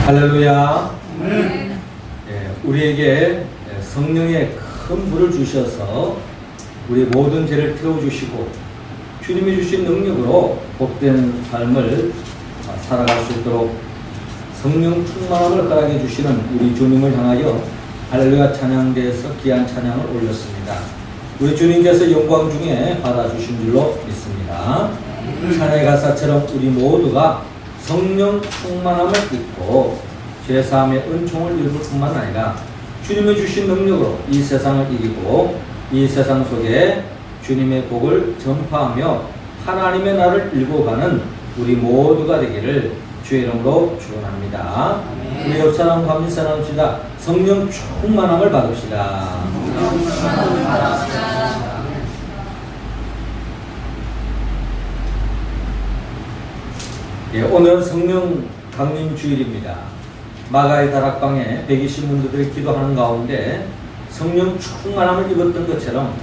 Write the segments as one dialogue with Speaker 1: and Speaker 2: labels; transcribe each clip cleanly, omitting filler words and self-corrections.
Speaker 1: 할렐루야. 우리에게 성령의 큰 불을 주셔서 우리 모든 죄를 태워주시고 주님이 주신 능력으로 복된 삶을 살아갈 수 있도록 성령 충만함을 허락해 주시는 우리 주님을 향하여 할렐루야 찬양대에서 귀한 찬양을 올렸습니다. 우리 주님께서 영광 중에 받아주신 줄로 믿습니다. 찬양의 가사처럼 우리 모두가 성령 충만함을 입고 죄사함의 은총을 입을 뿐만 아니라 주님이 주신 능력으로 이 세상을 이기고 이 세상 속에 주님의 복을 전파하며 하나님의 나라를 일궈가는 우리 모두가 되기를 주의 이름으로 축원합니다. 우리 옆 사람 감사 나눕시다. 성령 충만함을 받읍시다. 오늘은 성령 강림 주일입니다. 마가의 다락방에 120문들이 기도하는 가운데 성령 충만함을 입었던 것처럼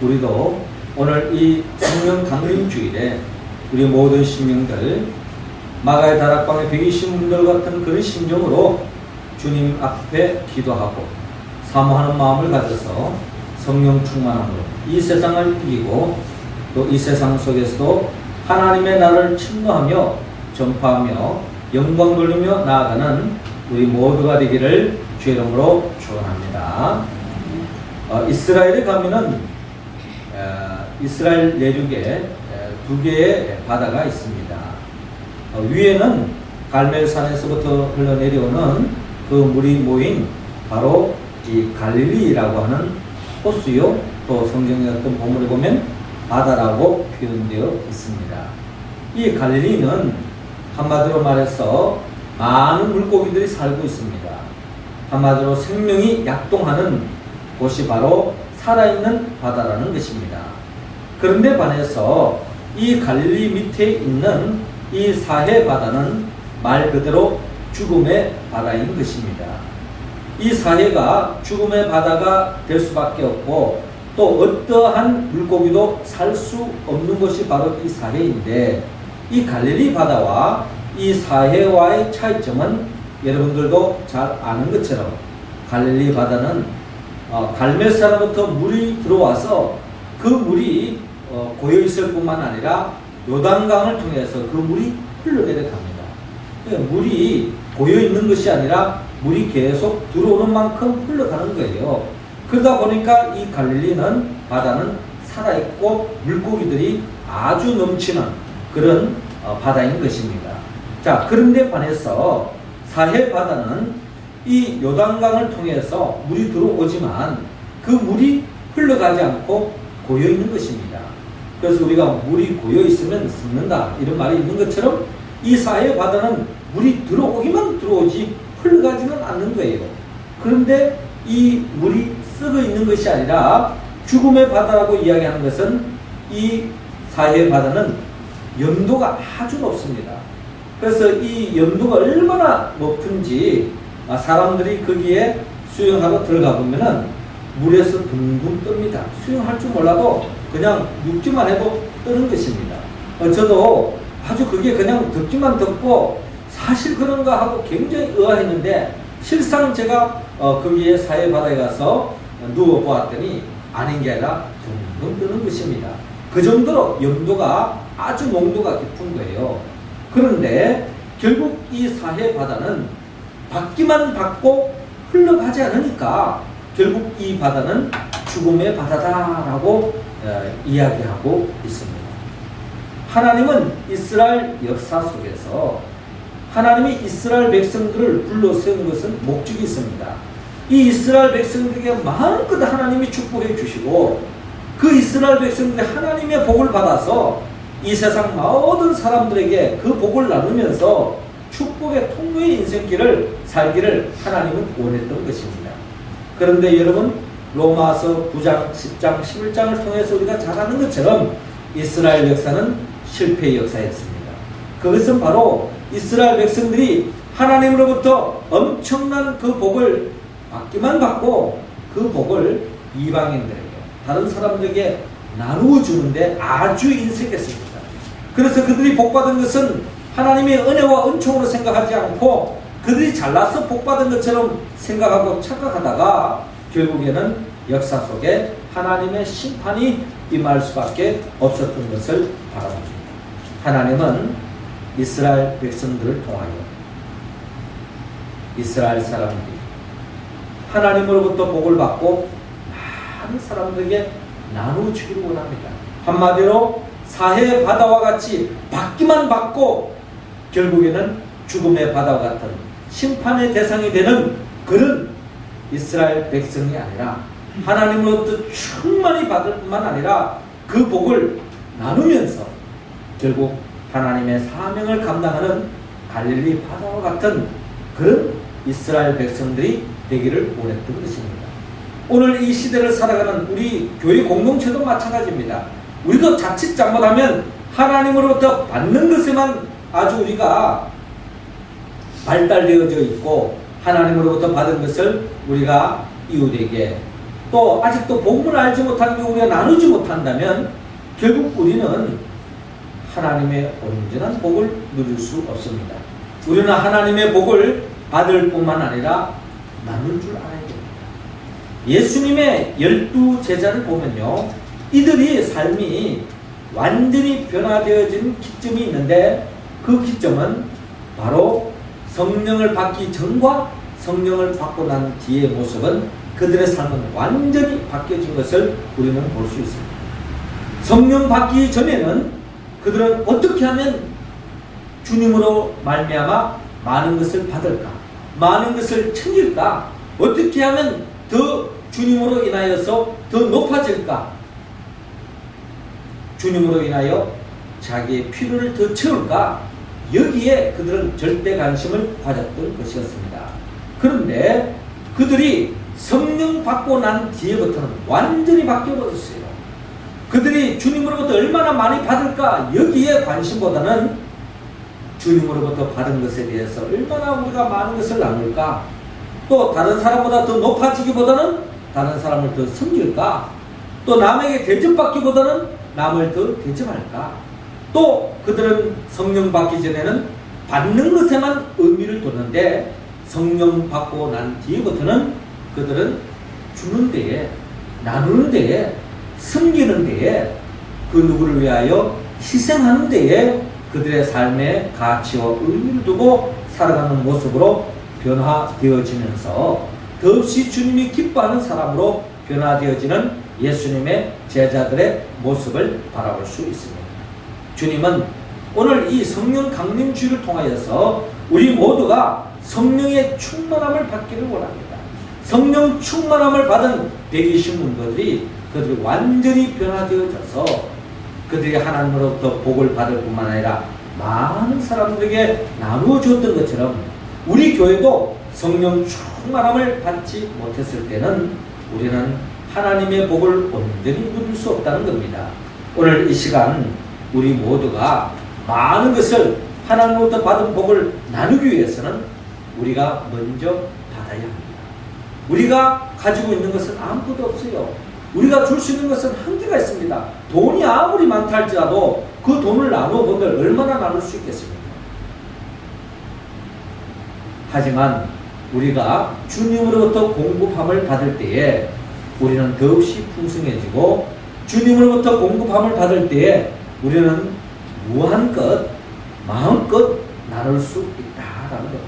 Speaker 1: 우리도 오늘 이 성령 강림 주일에 우리 모든 신명들 마가의 다락방의 120문들 같은 그런 심정으로 주님 앞에 기도하고 사모하는 마음을 가져서 성령 충만함으로 이 세상을 이기고 또 이 세상 속에서도 하나님의 나라를 침노하며 전파하며 영광 돌리며 나아가는 우리 모두가 되기를 주의 이름으로 축원합니다. 이스라엘에 가면은 이스라엘 내륙에 두 개의 바다가 있습니다. 위에는 갈멜산에서부터 흘러내려오는 그 물이 모인 바로 이 갈릴리라고 하는 호수요, 또 성경의 어떤 본문에 보면 바다라고 표현되어 있습니다. 이 갈릴리는 한마디로 말해서 많은 물고기들이 살고 있습니다. 한마디로 생명이 약동하는 곳이 바로 살아있는 바다라는 것입니다. 그런데 반해서 이 갈릴리 밑에 있는 이 사해 바다는 말 그대로 죽음의 바다인 것입니다. 이 사해가 죽음의 바다가 될 수밖에 없고 또 어떠한 물고기도 살 수 없는 것이 바로 이 사해인데, 이 갈릴리 바다와 이 사해와의 차이점은 여러분들도 잘 아는 것처럼 갈릴리 바다는 갈멜산으로부터 물이 들어와서 그 물이 고여 있을 뿐만 아니라 요단강을 통해서 그 물이 흘러내려갑니다. 물이 고여 있는 것이 아니라 물이 계속 들어오는 만큼 흘러가는 거예요. 그러다 보니까 이 갈릴리는 바다는 살아있고 물고기들이 아주 넘치는 그런 바다인 것입니다. 자, 그런데 반해서 사해 바다는 이 요단강을 통해서 물이 들어오지만 그 물이 흘러가지 않고 고여 있는 것입니다. 그래서 우리가 물이 고여 있으면 썩는다 이런 말이 있는 것처럼 이 사해 바다는 물이 들어오기만 들어오지 흘러가지는 않는 거예요. 그런데 이 물이 썩어 있는 것이 아니라 죽음의 바다라고 이야기하는 것은 이 사해 바다는 염도가 아주 높습니다. 그래서 이 염도가 얼마나 높은지 사람들이 거기에 수영하러 들어가 보면은 물에서 둥둥 뜹니다. 수영할 줄 몰라도 그냥 눕기만 해도 뜨는 것입니다. 저도 아주 그게 그냥 듣기만 듣고 사실 그런가 하고 굉장히 의아했는데 실상 제가 거기에 사해 바다에 가서 누워 보았더니 아닌 게 아니라 둥둥 뜨는 것입니다. 그 정도로 염도가 아주 농도가 깊은 거예요. 그런데 결국 이 사해 바다는 받기만 받고 흘러가지 않으니까 결국 이 바다는 죽음의 바다다라고 이야기하고 있습니다. 하나님은 이스라엘 역사 속에서 하나님이 이스라엘 백성들을 불러 세운 것은 목적이 있습니다. 이 이스라엘 백성들에게 마음껏 하나님이 축복해 주시고 그 이스라엘 백성들이 하나님의 복을 받아서 이 세상 모든 사람들에게 그 복을 나누면서 축복의 통로의 인생길을 살기를 하나님은 원했던 것입니다. 그런데 여러분, 로마서 9장, 10장, 11장을 통해서 우리가 잘 아는 것처럼 이스라엘 역사는 실패의 역사였습니다. 그것은 바로 이스라엘 백성들이 하나님으로부터 엄청난 그 복을 받기만 받고 그 복을 이방인들에게, 다른 사람들에게 나누어 주는데 아주 인색했습니다. 그래서 그들이 복받은 것은 하나님의 은혜와 은총으로 생각하지 않고 그들이 잘나서 복받은 것처럼 생각하고 착각하다가 결국에는 역사 속에 하나님의 심판이 임할 수밖에 없었던 것을 바라봅니다. 하나님은 이스라엘 백성들을 통하여 이스라엘 사람들이 하나님으로부터 복을 받고 많은 사람들에게 나누어주기를 원합니다. 한마디로 사해 바다와 같이 받기만 받고 결국에는 죽음의 바다와 같은 심판의 대상이 되는 그런 이스라엘 백성이 아니라 하나님으로부터 충만히 받을 뿐만 아니라 그 복을 나누면서 결국 하나님의 사명을 감당하는 갈릴리 바다와 같은 그런 이스라엘 백성들이 되기를 원했던 것입니다. 오늘 이 시대를 살아가는 우리 교회 공동체도 마찬가지입니다. 우리도 자칫 잘못하면 하나님으로부터 받는 것에만 아주 우리가 발달되어져 있고 하나님으로부터 받은 것을 우리가 이웃에게 또 아직도 복음을 알지 못한 게 우리가 나누지 못한다면 결국 우리는 하나님의 온전한 복을 누릴 수 없습니다. 우리는 하나님의 복을 받을 뿐만 아니라 나눌 줄 알아야 됩니다. 예수님의 12 제자를 보면요, 이들이 삶이 완전히 변화되어진 기점이 있는데 그 기점은 바로 성령을 받기 전과 성령을 받고 난 뒤의 모습은 그들의 삶은 완전히 바뀌어진 것을 우리는 볼 수 있습니다. 성령 받기 전에는 그들은 어떻게 하면 주님으로 말미암아 많은 것을 받을까, 많은 것을 챙길까, 어떻게 하면 더 주님으로 인하여서 더 높아질까, 주님으로 인하여 자기의 필요를 더 채울까, 여기에 그들은 절대 관심을 가졌던 것이었습니다. 그런데 그들이 성령 받고 난 뒤에부터는 완전히 바뀌어버렸어요. 그들이 주님으로부터 얼마나 많이 받을까, 여기에 관심보다는 주님으로부터 받은 것에 대해서 얼마나 우리가 많은 것을 나눌까, 또 다른 사람보다 더 높아지기보다는 다른 사람을 더 섬길까, 또 남에게 대접받기보다는 남을 더 대접할까, 또 그들은 성령 받기 전에는 받는 것에만 의미를 뒀는데 성령 받고 난 뒤부터는 그들은 주는 데에, 나누는 데에, 섬기는 데에, 그 누구를 위하여 희생하는 데에 그들의 삶의 가치와 의미를 두고 살아가는 모습으로 변화되어지면서 더없이 주님이 기뻐하는 사람으로 변화되어지는 예수님의 제자들의 모습을 바라볼 수 있습니다. 주님은 오늘 이 성령 강림주의를 통하여서 우리 모두가 성령의 충만함을 받기를 원합니다. 성령 충만함을 받은 120문도들이 그들이 완전히 변화되어져서 그들이 하나님으로부터 복을 받을 뿐만 아니라 많은 사람들에게 나누어 주었던 것처럼 우리 교회도 성령 충만함을 받지 못했을 때는 우리는 하나님의 복을 온전히 누릴 수 없다는 겁니다. 오늘 이 시간 우리 모두가 많은 것을 하나님으로부터 받은 복을 나누기 위해서는 우리가 먼저 받아야 합니다. 우리가 가지고 있는 것은 아무것도 없어요. 우리가 줄 수 있는 것은 한계가 있습니다. 돈이 아무리 많다 할지라도 그 돈을 나누어 본들 얼마나 나눌 수 있겠습니까? 하지만 우리가 주님으로부터 공급함을 받을 때에 우리는 더없이 풍성해지고 주님으로부터 공급함을 받을 때에 우리는 무한껏 마음껏 나눌 수 있다라는 겁니다.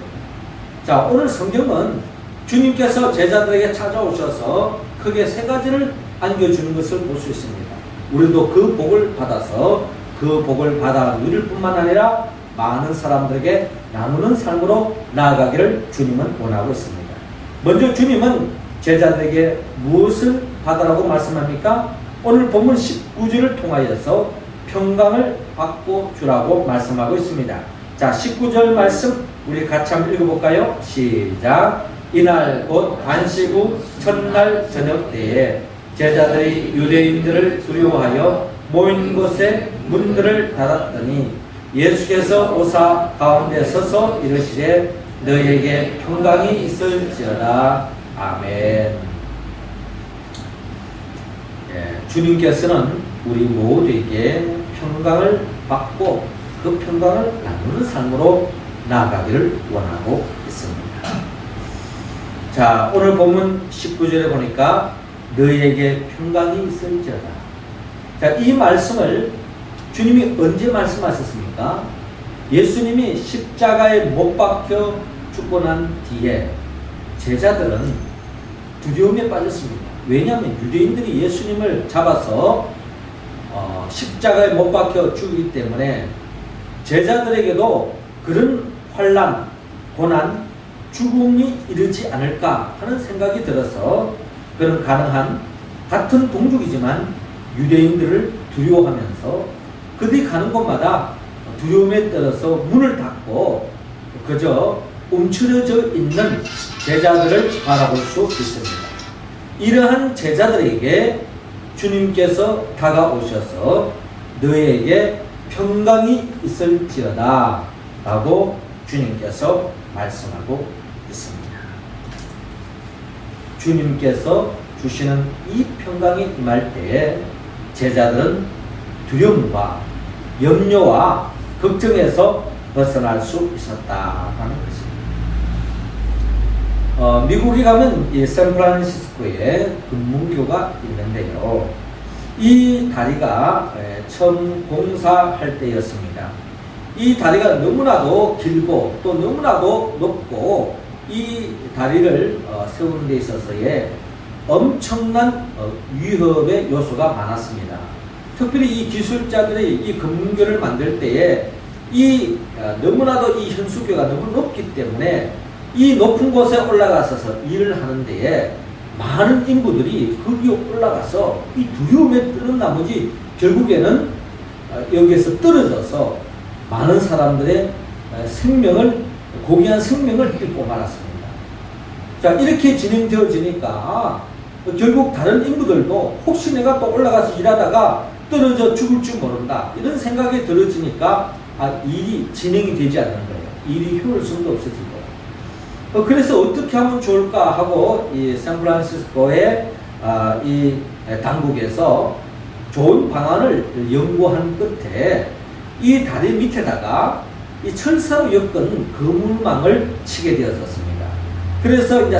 Speaker 1: 자, 오늘 성경은 주님께서 제자들에게 찾아오셔서 크게 세 가지를 안겨주는 것을 볼 수 있습니다. 우리도 그 복을 받아서 그 복을 받아 누릴 뿐만 아니라 많은 사람들에게 나누는 삶으로 나아가기를 주님은 원하고 있습니다. 먼저 주님은 제자들에게 무엇을 받으라고 말씀합니까? 오늘 본문 19절을 통하여서 평강을 받고 주라고 말씀하고 있습니다. 자, 19절 말씀 우리 같이 한번 읽어볼까요? 시작. 이날 곧 안식 후 첫날 저녁 때에 제자들이 유대인들을 두려워하여 모인 곳에 문들을 닫았더니 예수께서 오사 가운데 서서 이르시되 너희에게 평강이 있을지어다. 아멘. 주님께서는 우리 모두에게 평강을 받고 그 평강을 나누는 삶으로 나아가기를 원하고 있습니다. 자, 오늘 본문 19절에 보니까 너희에게 평강이 있을지어다. 자, 이 말씀을 주님이 언제 말씀하셨습니까? 예수님이 십자가에 못 박혀 죽고 난 뒤에 제자들은 두려움에 빠졌습니다. 왜냐하면 유대인들이 예수님을 잡아서 십자가에 못 박혀 죽이기 때문에 제자들에게도 그런 환난, 고난, 죽음이 이르지 않을까 하는 생각이 들어서 그런 가능한 같은 동족이지만 유대인들을 두려워하면서 그들이 가는 곳마다 두려움에 떨어서 문을 닫고 그저 움츠러져 있는 제자들을 바라볼 수 있습니다. 이러한 제자들에게 주님께서 다가오셔서 너희에게 평강이 있을지어다 라고 주님께서 말씀하고 있습니다. 주님께서 주시는 이 평강이 임할 때에 제자들은 두려움과 염려와 걱정에서 벗어날 수 있었다는 것입니다. 미국에 가면 이 샌프란시스코에 금문교가 있는데요. 이 다리가 처음 공사할 때였습니다. 이 다리가 너무나도 길고 또 너무나도 높고 이 다리를 세우는 데 있어서의 엄청난 위협의 요소가 많았습니다. 특별히 이 기술자들이 이 금문교를 만들 때에 너무나도 이 현수교가 너무 높기 때문에 이 높은 곳에 올라가서 일을 하는 데에 많은 인부들이 거기 올라가서 이 두려움에 뜨는 나머지 결국에는 여기에서 떨어져서 많은 사람들의 고귀한 생명을 잃고 말았습니다. 자, 이렇게 진행되어지니까 결국 다른 인부들도 혹시 내가 또 올라가서 일하다가 떨어져 죽을 줄 모른다 이런 생각이 들어지니까 일이 진행이 되지 않는 거예요. 일이 효율성도 없어지고. 그래서 어떻게 하면 좋을까 하고 이 샌프란시스코의 이 당국에서 좋은 방안을 연구한 끝에 이 다리 밑에다가 이 철사로 엮은 그물망을 치게 되었습니다. 그래서 이제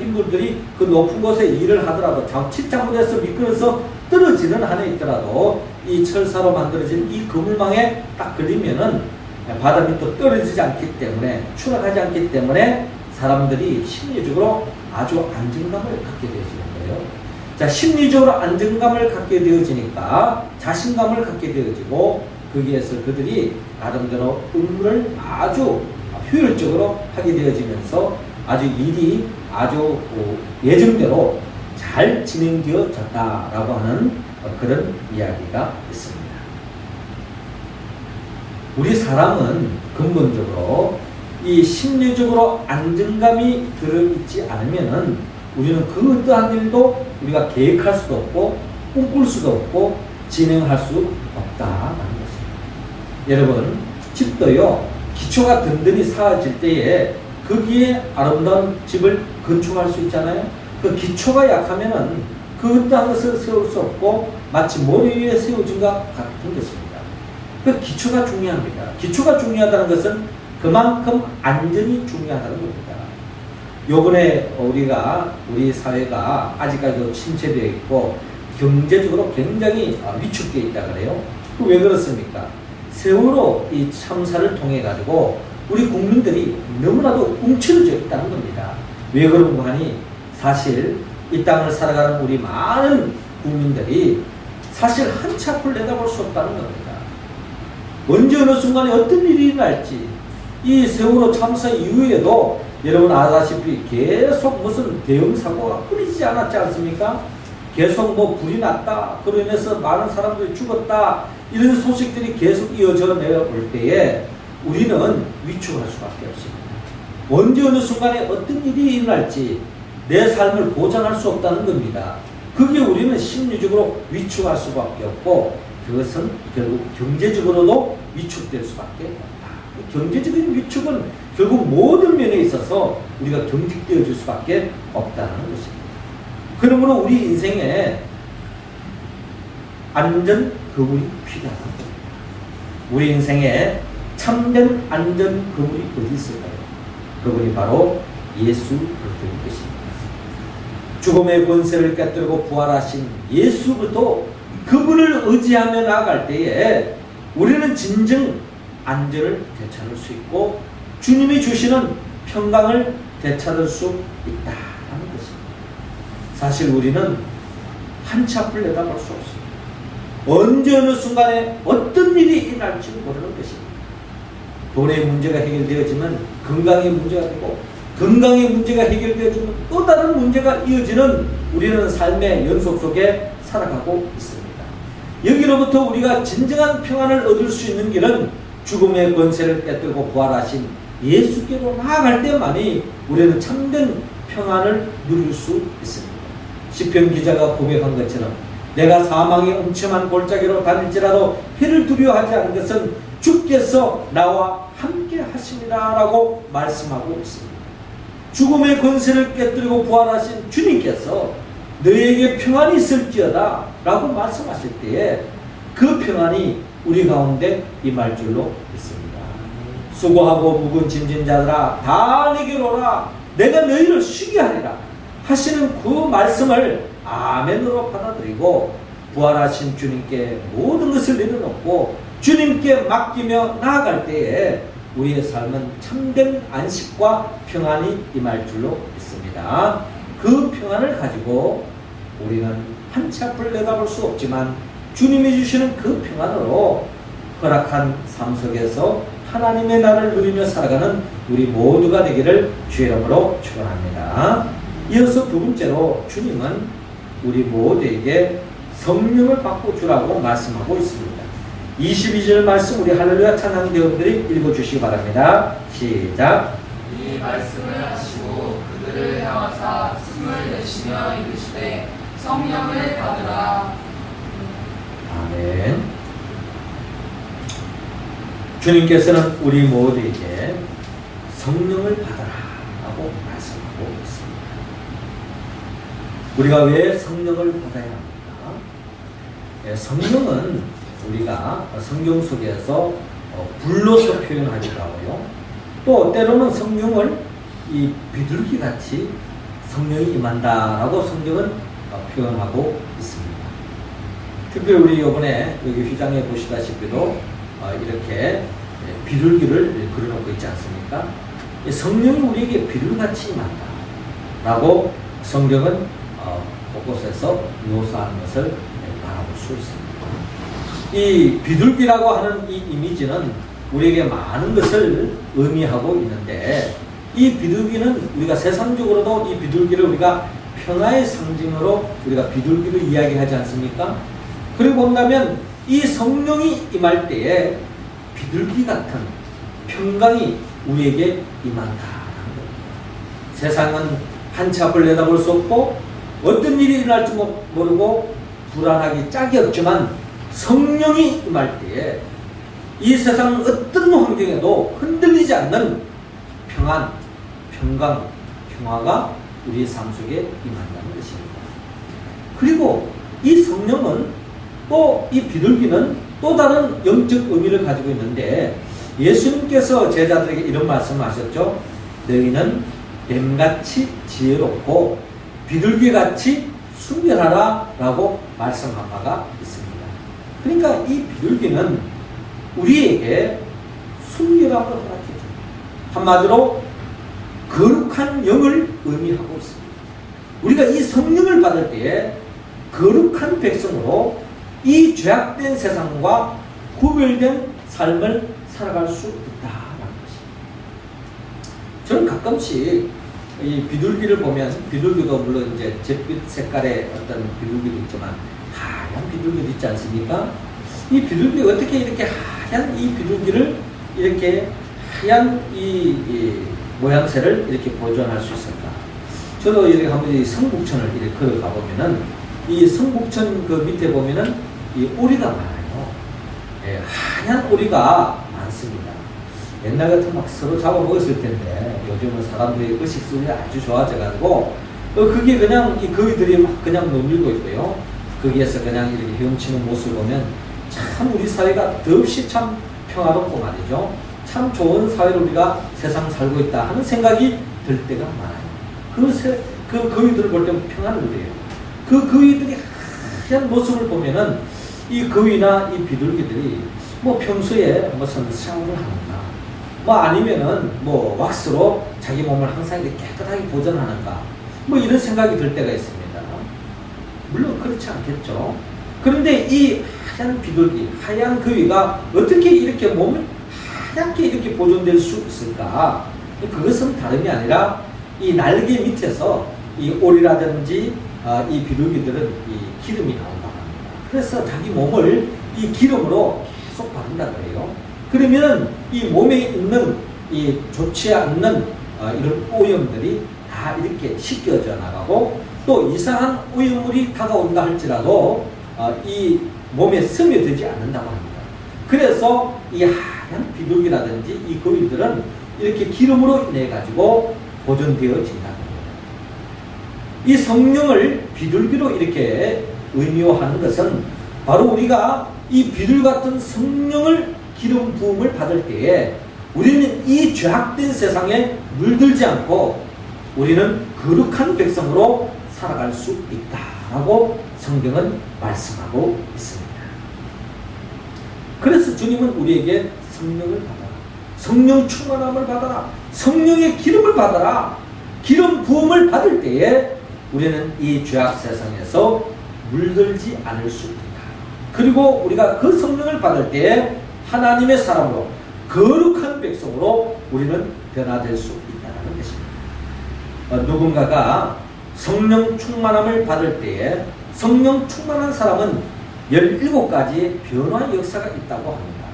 Speaker 1: 인물들이 그 높은 곳에 일을 하더라도 자칫 잘못해서 미끄러서 떨어지는 한에 있더라도 이 철사로 만들어진 이 그물망에 딱 걸리면은 바다 밑으로 떨어지지 않기 때문에 추락하지 않기 때문에 사람들이 심리적으로 아주 안정감을 갖게 되어지는 거예요. 자, 심리적으로 안정감을 갖게 되어지니까 자신감을 갖게 되어지고 거기에서 그들이 나름대로 업무를 아주 효율적으로 하게 되어지면서 아주 일이 아주 예정대로 잘 진행되어졌다라고 하는 그런 이야기가 있습니다. 우리 사람은 근본적으로 이 심리적으로 안정감이 들어있지 않으면은 우리는 그 어떠한 일도 우리가 계획할 수도 없고 꿈꿀 수도 없고 진행할 수 없다라는 것입니다. 여러분, 집도요, 기초가 든든히 쌓아질 때에 거기에 아름다운 집을 건축할 수 있잖아요. 그 기초가 약하면은 그 어떠한 것을 세울 수 없고 마치 모래 위에 세워진 것 같은 것입니다. 그 기초가 중요합니다. 기초가 중요하다는 것은 그만큼 안전이 중요하다는 겁니다. 요번에 우리 사회가 아직까지도 침체되어 있고 경제적으로 굉장히 위축되어 있다 그래요. 왜 그렇습니까? 세월호 이 참사를 통해 가지고 우리 국민들이 너무나도 움츠러져 있다는 겁니다. 왜 그런가 하니 사실 이 땅을 살아가는 우리 많은 국민들이 사실 한치 앞을 내다볼 수 없다는 겁니다. 언제 어느 순간에 어떤 일이 일어날지 이 세월호 참사 이후에도 여러분 아다시피 계속 무슨 대형 사고가 끊이지 않았지 않습니까? 계속 불이 났다, 그로 인해서 많은 사람들이 죽었다, 이런 소식들이 계속 이어져 내려올 때에 우리는 위축할 수밖에 없습니다. 언제 어느 순간에 어떤 일이 일어날지 내 삶을 보장할 수 없다는 겁니다. 그게 우리는 심리적으로 위축할 수밖에 없고 그것은 결국 경제적으로도 위축될 수밖에 없다. 경제적인 위축은 결국 모든 면에 있어서 우리가 경직되어질 수밖에 없다는 것입니다. 그러므로 우리 인생에 안전 그물이 필요하다. 우리 인생에 참된 안전 그물이 어디 있을까요? 그분이 바로 예수 그리스도인 것입니다. 죽음의 권세를 깨뜨리고 부활하신 예수부터 그분을 의지하며 나아갈 때에 우리는 진정 안전을 되찾을 수 있고 주님이 주시는 평강을 되찾을 수 있다는 것입니다. 사실 우리는 한치 앞을 내다볼 수 없습니다. 언제 어느 순간에 어떤 일이 일어날지 모르는 것입니다. 돈의 문제가 해결되어지면 건강의 문제가 되고 건강의 문제가 해결되어지면 또 다른 문제가 이어지는 우리는 삶의 연속 속에 살아가고 있습니다. 여기로부터 우리가 진정한 평안을 얻을 수 있는 길은 죽음의 권세를 깨뜨리고 부활하신 예수께로 나아갈 때만이 우리는 참된 평안을 누릴 수 있습니다. 시편 기자가 고백한 것처럼 내가 사망의 엄청한 골짜기로 다닐지라도 해를 두려워하지 않은 것은 주께서 나와 함께 하십니다 라고 말씀하고 있습니다. 죽음의 권세를 깨뜨리고 부활하신 주님께서 너에게 평안이 있을지어다 라고 말씀하실 때에 그 평안이 우리 가운데 임할 줄로 믿습니다. 수고하고 묵은 짐진 자들아 다 내게로 오라 내가 너희를 쉬게 하리라 하시는 그 말씀을 아멘으로 받아들이고 부활하신 주님께 모든 것을 내려놓고 주님께 맡기며 나아갈 때에 우리의 삶은 참된 안식과 평안이 임할 줄로 믿습니다. 그 평안을 가지고 우리는 한치 앞을 내다볼 수 없지만 주님이 주시는 그 평안으로 허락한 삶 속에서 하나님의 나라를 누리며 살아가는 우리 모두가 되기를 주의 이름으로 축원합니다. 이어서 두 번째로 주님은 우리 모두에게 성령을 받고 주라고 말씀하고 있습니다. 22절 말씀 우리 할렐루야 찬양 대원들이 읽어주시기 바랍니다. 시작.
Speaker 2: 이 말씀을 하시고 그들을 향하사 숨을 내쉬며 이르시되 성령을 받으라.
Speaker 1: 아멘. 주님께서는 우리 모두에게 성령을 받아라 라고 말씀하고 있습니다. 우리가 왜 성령을 받아야 합니까? 성령은 우리가 성경 속에서 불로서 표현하기도 하고요. 또 때로는 성령을 이 비둘기같이 성령이 임한다라고 성경은 표현하고 있습니다. 특별히 우리 이번에 여기 휘장에 보시다시피도 이렇게 비둘기를 그려놓고 있지 않습니까? 성령이 우리에게 비둘기같이 임한다라고 성경은 곳곳에서 묘사하는 것을 바라볼 수 있습니다. 이 비둘기라고 하는 이 이미지는 우리에게 많은 것을 의미하고 있는데 이 비둘기는 우리가 세상적으로도 이 비둘기를 우리가 평화의 상징으로 우리가 비둘기를 이야기하지 않습니까? 그리고 본다면 이 성령이 임할 때에 비둘기 같은 평강이 우리에게 임한다는 겁니다. 세상은 한치 앞을 내다볼 수 없고 어떤 일이 일어날지 모르고 불안하기 짝이 없지만 성령이 임할 때에 이 세상 어떤 환경에도 흔들리지 않는 평안, 평강, 평화가 우리의 삶 속에 임한다는 것입니다. 그리고 이 성령은 또 이 비둘기는 또 다른 영적 의미를 가지고 있는데 예수님께서 제자들에게 이런 말씀을 하셨죠. 너희는 뱀같이 지혜롭고 비둘기같이 순결하라 라고 말씀한 바가 있습니다. 그러니까 이 비둘기는 우리에게 순결함을 허락해줍니다. 한마디로 거룩한 영을 의미하고 있습니다. 우리가 이 성령을 받을 때에 거룩한 백성으로 이 죄악된 세상과 구별된 삶을 살아갈 수 있다는 것입니다. 저는 가끔씩 이 비둘기를 보면 비둘기도 물론 이제 잿빛 색깔의 어떤 비둘기도 있지만 하얀 비둘기도 있지 않습니까? 이 비둘기가 어떻게 이렇게 하얀 이 비둘기를 이렇게 하얀 이 모양새를 이렇게 보존할 수 있을까? 저도 이렇게 한번 이 성북천을 이렇게 걸어가 보면은 이 성북천 그 밑에 보면은 이 오리가 많아요. 예, 하얀 오리가 많습니다. 옛날 같으면 막 서로 잡아먹었을 텐데 요즘은 사람들이 의식수준이 아주 좋아져가지고 그게 그냥 이 거위들이 막 그냥 넘밀고 있고요. 거기에서 그냥 이렇게 헤엄치는 모습을 보면 참 우리 사회가 더없이 참 평화롭고 말이죠. 참 좋은 사회로 우리가 세상 살고 있다 하는 생각이 들 때가 많아요. 그 거위들을 볼 때는 평안을 누려요. 그 거위들이 하얀 모습을 보면은 이 거위나 이 비둘기들이 뭐 평소에 무슨 샤워를 하는가, 뭐 아니면은 뭐 왁스로 자기 몸을 항상 이렇게 깨끗하게 보존하는가, 뭐 이런 생각이 들 때가 있습니다. 물론 그렇지 않겠죠. 그런데 이 하얀 비둘기, 하얀 거위가 어떻게 이렇게 몸을 하얗게 이렇게 보존될 수 있을까? 그것은 다름이 아니라 이 날개 밑에서 이 오리라든지 이 비둘기들은 이 기름이 나온다고 합니다. 그래서 자기 몸을 이 기름으로 계속 바른다 그래요. 그러면 이 몸에 있는 이 좋지 않는 이런 오염들이 다 이렇게 씻겨져 나가고, 또 이상한 오염물이 다가온다 할지라도 이 몸에 스며들지 않는다고 합니다. 그래서 이 하얀 비둘기라든지 이 거위들은 이렇게 기름으로 인해 가지고 보존되어진다. 이 성령을 비둘기로 이렇게 의미화하는 것은 바로 우리가 이 비둘 같은 성령을 기름 부음을 받을 때에 우리는 이 죄악된 세상에 물들지 않고 우리는 거룩한 백성으로 살아갈 수 있다라고 성경은 말씀하고 있습니다. 그래서 주님은 우리에게 성령을 받아라, 성령 충만함을 받아라, 성령의 기름을 받아라, 기름 부음을 받을 때에 우리는 이 죄악 세상에서 물들지 않을 수 있다. 그리고 우리가 그 성령을 받을 때에 하나님의 사람으로 거룩한 백성으로 우리는 변화될 수 있다는 것입니다. 누군가가 성령 충만함을 받을 때에 성령 충만한 사람은 17가지의 변화 역사가 있다고 합니다.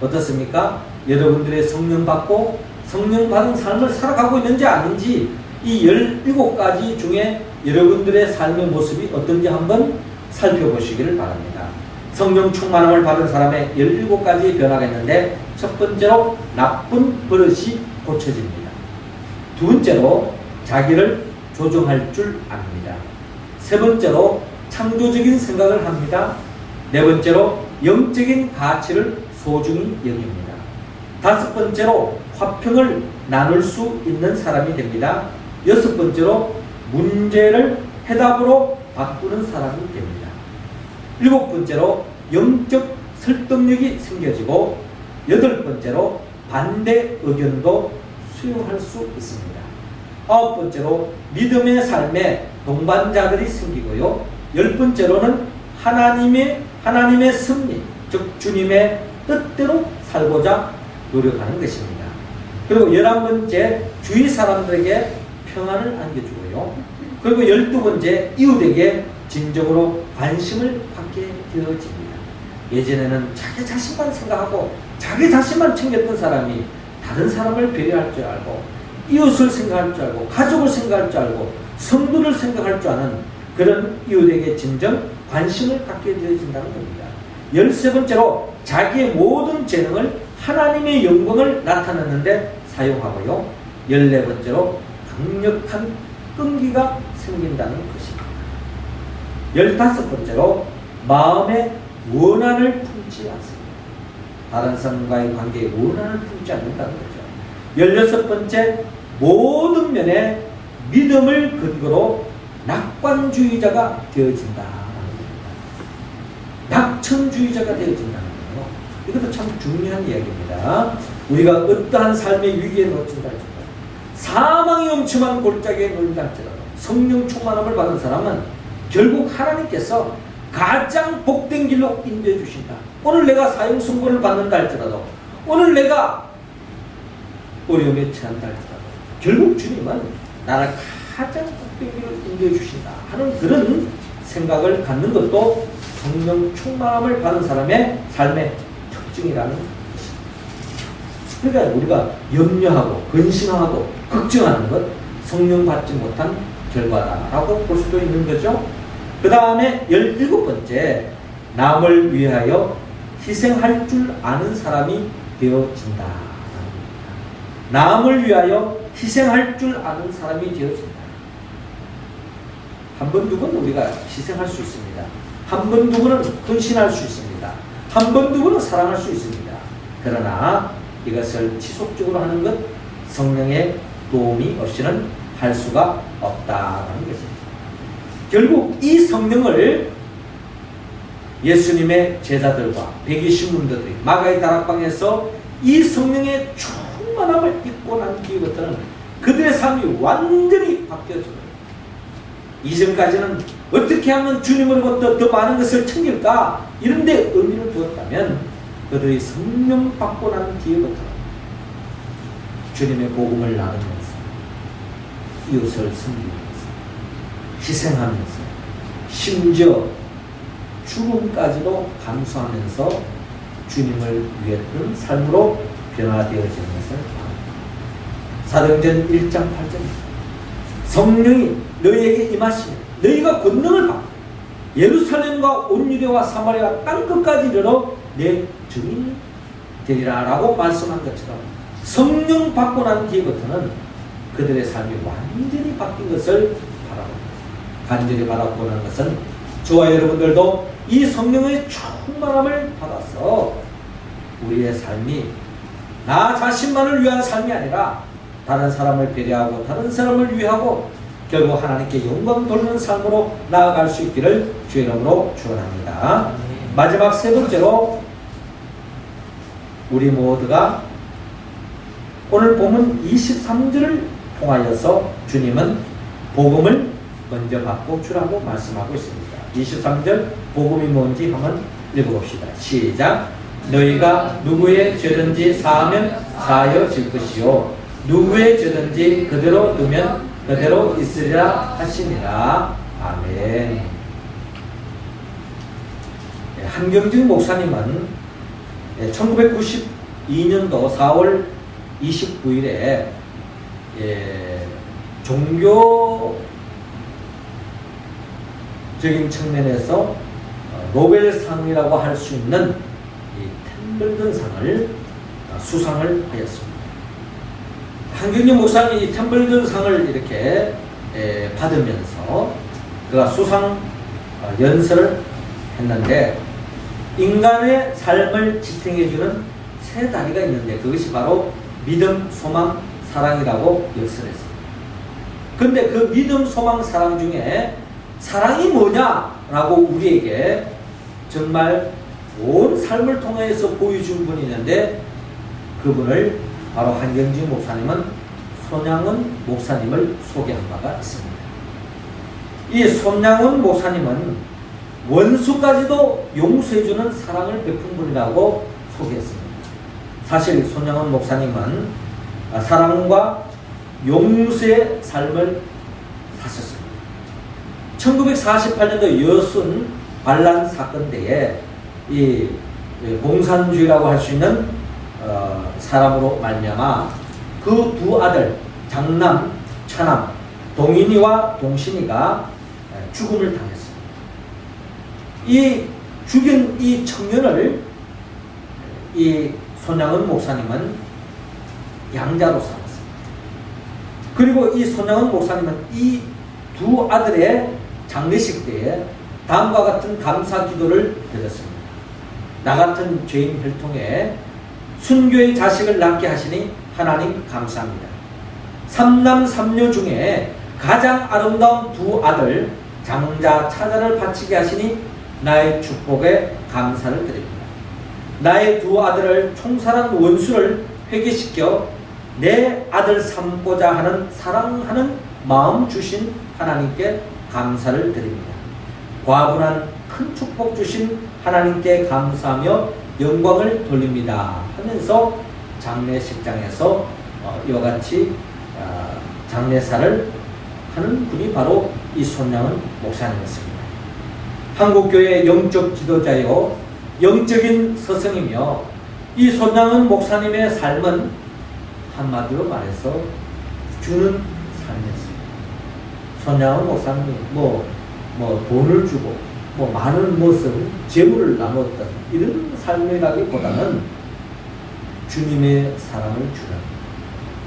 Speaker 1: 어떻습니까? 여러분들의 성령 받고 성령 받은 삶을 살아가고 있는지 아닌지 이 17가지 중에 여러분들의 삶의 모습이 어떤지 한번 살펴보시기를 바랍니다. 성령 충만함을 받은 사람의 17가지의 변화가 있는데, 첫 번째로 나쁜 버릇이 고쳐집니다. 두 번째로 자기를 조정할 줄 압니다. 세 번째로 창조적인 생각을 합니다. 네 번째로 영적인 가치를 소중히 여깁니다. 다섯 번째로 화평을 나눌 수 있는 사람이 됩니다. 여섯 번째로 문제를 해답으로 바꾸는 사람이 됩니다. 일곱 번째로 영적 설득력이 생겨지고, 여덟 번째로 반대 의견도 수용할 수 있습니다. 아홉 번째로 믿음의 삶에 동반자들이 생기고요. 열 번째로는 하나님의 섭리, 즉 주님의 뜻대로 살고자 노력하는 것입니다. 그리고 11번째, 주위 사람들에게 평안을 안겨주고요. 그리고 12번째, 이웃에게 진정으로 관심을 갖게 되어집니다. 예전에는 자기 자신만 생각하고 자기 자신만 챙겼던 사람이 다른 사람을 배려할 줄 알고, 이웃을 생각할 줄 알고, 가족을 생각할 줄 알고, 성도를 생각할 줄 아는 그런 이웃에게 진정 관심을 갖게 되어진다는 겁니다. 13번째로 자기의 모든 재능을 하나님의 영광을 나타내는데 사용하고요. 14번째로 강력한 끈기가 생긴다는 것입니다. 15번째로 마음에 원한을 품지 않습니다. 다른 사람과의 관계에 원한을 품지 않는다는 거죠. 16번째, 모든 면에 믿음을 근거로 낙관주의자가 되어진다는 겁니다. 낙천주의자가 되어진다는 거예요. 이것도 참 중요한 이야기입니다. 우리가 어떠한 삶의 위기에 놓친다 할지라도, 사망의 엄침한 골짜기에 놓인다 할지라도 성령 충만함을 받은 사람은 결국 하나님께서 가장 복된 길로 인도해 주신다. 오늘 내가 사형 선고를 받는다 할지라도, 오늘 내가 어려움에 처한다 할지라도 결국 주님은 나를 가장 복된 길로 인도해 주신다 하는 그런 생각을 갖는 것도 성령 충만함을 받은 사람의 삶의 특징이라는 것입니다. 그러니까 우리가 염려하고 근심하고 걱정하는 것, 성령 받지 못한 결과다라고 볼 수도 있는 거죠. 그 다음에 17번째, 남을 위하여 희생할 줄 아는 사람이 되어진다. 남을 위하여 희생할 줄 아는 사람이 되어진다. 한 번, 두 번 우리가 희생할 수 있습니다. 한 번, 두 번은 헌신할 수 있습니다. 한 번, 두 번은 사랑할 수 있습니다. 그러나 이것을 지속적으로 하는 것, 성령의 도움이 없이는 할 수가 없다는 것입니다. 결국 이 성령을 예수님의 제자들과 120문도들이 마가의 다락방에서 이 성령의 충만함을 입고 난 뒤부터는 그들의 삶이 완전히 바뀌어져요. 이전까지는 어떻게 하면 주님으로부터 더 많은 것을 챙길까 이런 데 의미를 두었다면 그들이 성령 받고 난 뒤부터 주님의 복음을 나누면서 이웃을 섬기면서 희생하면서 심지어 죽음까지도 감수하면서 주님을 위했던 삶으로 변화되어지는 것을 바랍니다. 사도행전 1장 8절입니다. 성령이 너희에게 임하시면 너희가 권능을 받고 예루살렘과 온 유대와 사마리아 땅끝까지 이르러 내 증인이 되리라 라고 말씀한 것처럼 성령 받고 난 뒤부터는 그들의 삶이 완전히 바뀐 것을 바랍니다. 간절히 바라고 난 것은 저와 여러분들도 이 성령의 충만함을 받아서 우리의 삶이 나 자신만을 위한 삶이 아니라 다른 사람을 배려하고 다른 사람을 위하고 결국 하나님께 영광 돌리는 삶으로 나아갈 수 있기를 주의 이름으로 축원합니다. 마지막 세 번째로 우리 모두가 오늘 본문 23절을 통하여서 주님은 복음을 먼저 받고 주라고 말씀하고 있습니다. 23절 복음이 뭔지 한번 읽어봅시다. 시작. 너희가 누구의 죄든지 사하면 사하여질 것이요 누구의 죄든지 그대로 두면 그대로 있으리라 하시니라. 아멘. 한경직 목사님은 1992년도 4월 29일에 종교적인 측면에서 노벨상이라고 할 수 있는 이 템블턴상을 수상을 하였습니다. 한경직 목사님이 이 템블턴상을 이렇게 받으면서 그가 수상 연설을 했는데 인간의 삶을 지탱해주는 세 다리가 있는데 그것이 바로 믿음, 소망, 사랑이라고 역설했습니다. 근데 그 믿음, 소망, 사랑 중에 사랑이 뭐냐라고 우리에게 정말 온 삶을 통해서 보여준 분이 있는데 그분을 바로 한경직 목사님은 손양은 목사님을 소개한 바가 있습니다. 이 손양은 목사님은 원수까지도 용서해주는 사랑을 베푼 분이라고 소개했습니다. 사실 손양은 목사님은 사랑과 용서의 삶을 사셨습니다. 1948년도 여순 반란 사건 때에 이 공산주의라고 할 수 있는 사람으로 말미암아 그 두 아들 장남, 차남, 동인이와 동신이가 죽음을 당했습니다. 이 죽인 이 청년을 이 손양은 목사님은 양자로 삼았습니다. 그리고 이 손양은 목사님은 이 두 아들의 장례식 때에 다음과 같은 감사 기도를 드렸습니다. 나 같은 죄인 혈통에 순교의 자식을 낳게 하시니 하나님 감사합니다. 삼남 삼녀 중에 가장 아름다운 두 아들 장자 차자를 바치게 하시니 나의 축복에 감사를 드립니다. 나의 두 아들을 총살한 원수를 회개시켜 내 아들 삼고자 하는 사랑하는 마음 주신 하나님께 감사를 드립니다. 과분한 큰 축복 주신 하나님께 감사하며 영광을 돌립니다 하면서 장례식장에서 이와 같이 장례사를 하는 분이 바로 이 손양은 목사님이었습니다. 한국교회의 영적 지도자요 영적인 스승이며 이 손양은 목사님의 삶은 한마디로 말해서 주는 삶이었습니다. 손양은 목사님이 뭐 돈을 주고 많은 무슨 재물을 나눴던 이런 삶이라기보다는 주님의 사랑을 주는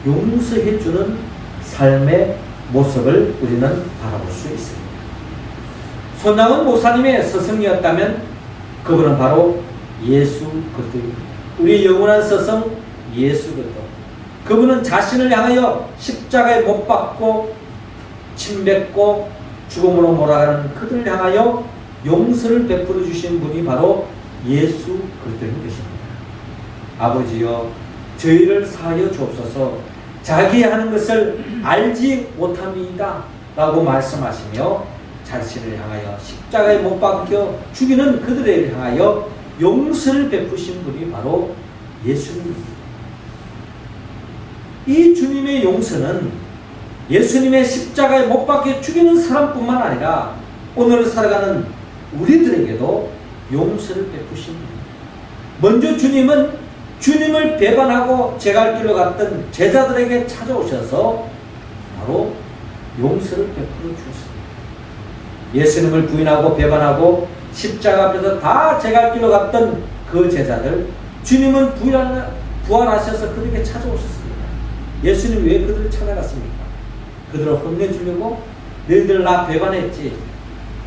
Speaker 1: 용서해주는 삶의 모습을 우리는 바라볼 수 있습니다. 손양은 목사님의 스승이었다면 그분은 바로 예수 그리스도입니다. 우리 영원한 스승 예수 그리스도. 그분은 자신을 향하여 십자가에 못 박고 침뱉고 죽음으로 몰아가는 그들을 향하여 용서를 베풀어 주신 분이 바로 예수 그리스도인 것입니다. 아버지여, 저희를 사하여 주옵소서. 자기 하는 것을 알지 못합니다 라고 말씀하시며 자신을 향하여 십자가에 못 박혀 죽이는 그들을 향하여 용서를 베푸신 분이 바로 예수님입니다. 이 주님의 용서는 예수님의 십자가에 못 박혀 죽이는 사람뿐만 아니라 오늘 살아가는 우리들에게도 용서를 베푸십니다. 먼저 주님은 주님을 배반하고 제갈 길로 갔던 제자들에게 찾아오셔서 바로 용서를 베풀어 주셨습니다. 예수님을 부인하고 배반하고 십자가 앞에서 다 제갈 길로 갔던 그 제자들, 주님은 부활하셔서 그들에게 찾아오셨습니다. 예수님 왜 그들을 찾아갔습니까? 그들을 혼내주려고 너희들 나 배반했지,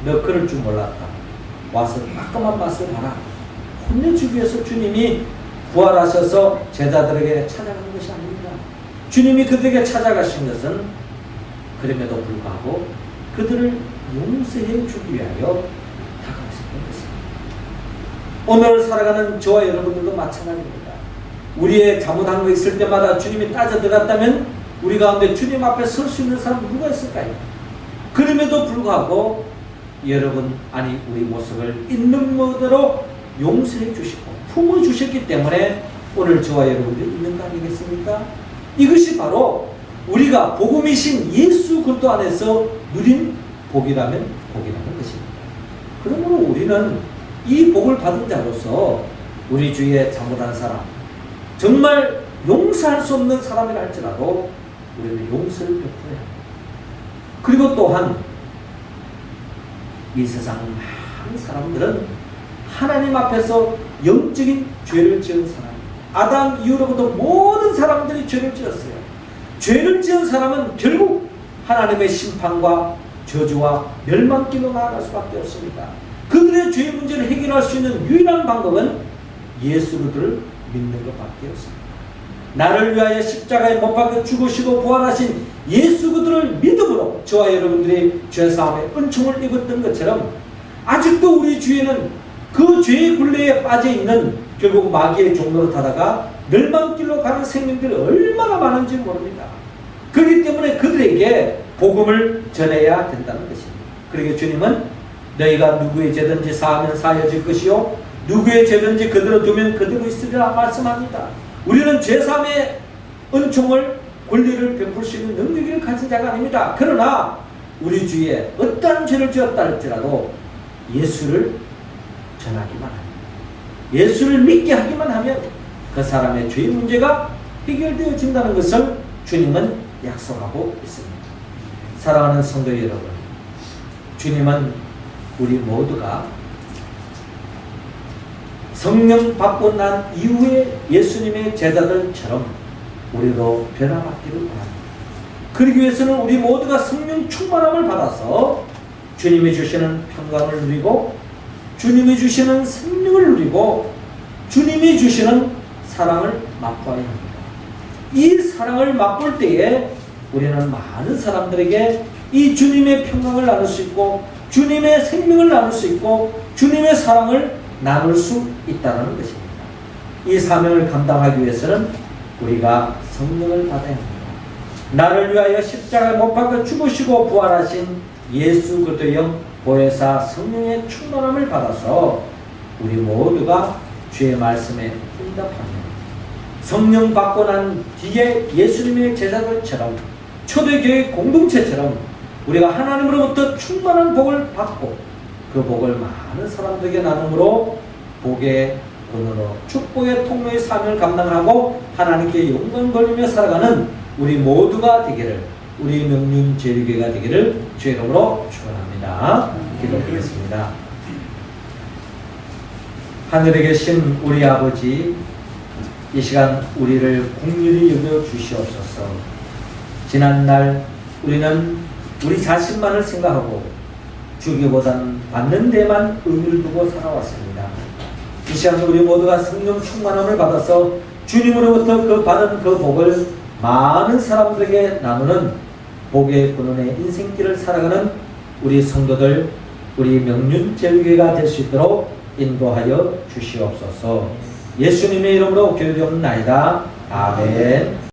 Speaker 1: 너 그럴 줄 몰랐다, 와서 따끔한 맛을 봐라, 혼내주기 위해서 주님이 부활하셔서 제자들에게 찾아간 것이 아닙니다. 주님이 그들에게 찾아가신 것은 그럼에도 불구하고 그들을 용서해 주기 위하여 다가오셨던 것입니다. 오늘 살아가는 저와 여러분들도 마찬가지입니다. 우리의 잘못한 거 있을 때마다 주님이 따져 들어갔다면 우리 가운데 주님 앞에 설 수 있는 사람 누가 있을까요? 그럼에도 불구하고 여러분, 아니 우리 모습을 있는 그대로 용서해 주시고 품어 주셨기 때문에 오늘 저와 여러분들이 있는 거 아니겠습니까? 이것이 바로 우리가 복음이신 예수 그리스도 안에서 누린 복이라는 것입니다. 그러므로 우리는 이 복을 받은 자로서 우리 주위에 잘못한 사람, 정말 용서할 수 없는 사람이라 할지라도 우리는 용서를 베풀어야 합니다. 그리고 또한 이 세상 많은 사람들은 하나님 앞에서 영적인 죄를 지은 사람, 아담 이후로부터 모든 사람들이 죄를 지었어요. 죄를 지은 사람은 결국 하나님의 심판과 저주와 멸망길로 나아갈 수밖에 없습니다. 그들의 죄 문제를 해결할 수 있는 유일한 방법은 예수 그리스도를 믿는 것밖에 없습니다. 나를 위하여 십자가에 못 박혀 죽으시고 부활하신 예수 그리스도를 믿음으로 저와 여러분들이 죄사함의 은총을 입었던 것처럼 아직도 우리 주위에는 그 죄의 굴레에 빠져있는 결국 마귀의 종로로 타다가 멸망길로 가는 생명들이 얼마나 많은지 모릅니다. 그렇기 때문에 그들에게 복음을 전해야 된다는 것입니다. 그러기에 주님은 너희가 누구의 죄든지 사하면 사하여질 것이요 누구의 죄든지 그대로 두면 그대로 있으리라 말씀합니다. 우리는 죄사함의 은총을 권리를 베풀 수 있는 능력을 가진 자가 아닙니다. 그러나 우리 주위에 어떠한 죄를 지었다 할지라도 예수를 전하기만 합니다. 예수를 믿게 하기만 하면 그 사람의 죄의 문제가 해결되어진다는 것을 주님은 약속하고 있습니다. 사랑하는 성도 여러분, 주님은 우리 모두가 성령 받고 난 이후에 예수님의 제자들처럼 우리도 변화받기를 바랍니다. 그러기 위해서는 우리 모두가 성령 충만함을 받아서 주님이 주시는 평강을 누리고 주님이 주시는 생명을 누리고 주님이 주시는 사랑을 맛봐야 합니다. 이 사랑을 맛볼 때에 우리는 많은 사람들에게 이 주님의 평강을 나눌 수 있고 주님의 생명을 나눌 수 있고 주님의 사랑을 나눌 수 있다는 것입니다. 이 사명을 감당하기 위해서는 우리가 성령을 받아야 합니다. 나를 위하여 십자가에 못 박혀 죽으시고 부활하신 예수 그리스도의 영 보혜사 성령의 충만함을 받아서 우리 모두가 주의 말씀에 응답하며 성령 받고 난 뒤에 예수님의 제자들처럼 초대교회 공동체처럼 우리가 하나님으로부터 충만한 복을 받고 그 복을 많은 사람들에게 나눔으로 복의 본으로 축복의 통로의 사명을 감당하고 하나님께 영광 돌리며 살아가는 우리 모두가 되기를, 우리 명륜 제일교회가 되기를 주의 이름으로 축원합니다. 기도드리겠습니다. 하늘에 계신 우리 아버지, 이 시간 우리를 긍휼히 여겨 주시옵소서. 지난날 우리는 우리 자신만을 생각하고 주기보다는 받는 데만 의미를 두고 살아왔습니다. 이 시간 우리 모두가 성령 충만함을 받아서 주님으로부터 그 받은 그 복을 많은 사람들에게 나누는 복의 근원의 인생길을 살아가는 우리 성도들, 우리 명륜제일교회가 될 수 있도록 인도하여 주시옵소서. 예수님의 이름으로 기도드리옵나이다. 아멘.